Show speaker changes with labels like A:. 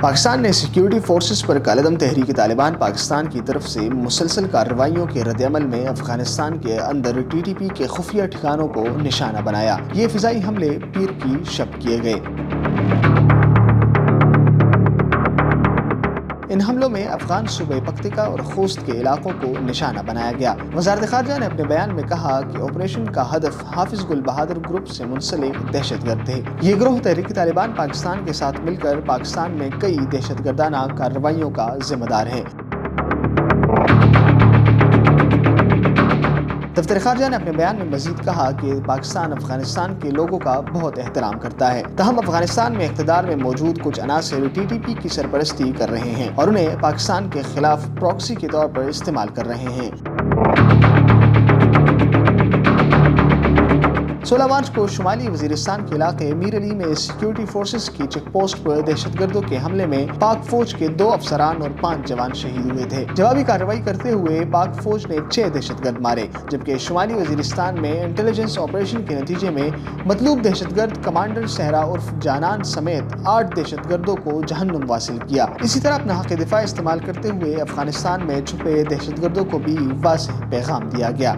A: پاکستان نے security forces پر کالعدم تحریک طالبان پاکستان کی طرف سے مسلسل کارروائیوں کے رد عمل میں افغانستان کے اندر ٹی ٹی پی کے خفیہ ٹھکانوں کو نشانہ بنایا۔ یہ فضائی حملے پیر کی شب کیے گئے۔ ان حملوں میں افغان صوبے پختیکا اور خوست کے علاقوں کو نشانہ بنایا گیا۔ وزارت خارجہ نے اپنے بیان میں کہا کہ آپریشن کا ہدف حافظ گل بہادر گروپ سے منسلک دہشت گرد تھے۔ یہ گروہ تحریک طالبان پاکستان کے ساتھ مل کر پاکستان میں کئی دہشت گردانہ کارروائیوں کا ذمہ دار ہے۔ دفتر خارجہ نے اپنے بیان میں مزید کہا کہ پاکستان افغانستان کے لوگوں کا بہت احترام کرتا ہے، تاہم افغانستان میں اقتدار میں موجود کچھ عناصر ٹی ٹی پی کی سرپرستی کر رہے ہیں اور انہیں پاکستان کے خلاف پراکسی کے طور پر استعمال کر رہے ہیں۔ 16 مارچ کو شمالی وزیرستان کے علاقے میر علی میں سیکیورٹی فورسز کی چیک پوسٹ پر دہشت گردوں کے حملے میں پاک فوج کے 2 افسران اور 5 جوان شہید ہوئے تھے۔ جوابی کارروائی کرتے ہوئے پاک فوج نے 6 دہشت گرد مارے، جبکہ شمالی وزیرستان میں انٹیلیجنس آپریشن کے نتیجے میں مطلوب دہشت گرد کمانڈر صحرا عرف جانان سمیت 8 دہشت گردوں کو جہنم واصل کیا۔ اسی طرح اپنا حق دفاع استعمال کرتے ہوئے افغانستان میں چھپے دہشت گردوں کو بھی واضح پیغام دیا گیا۔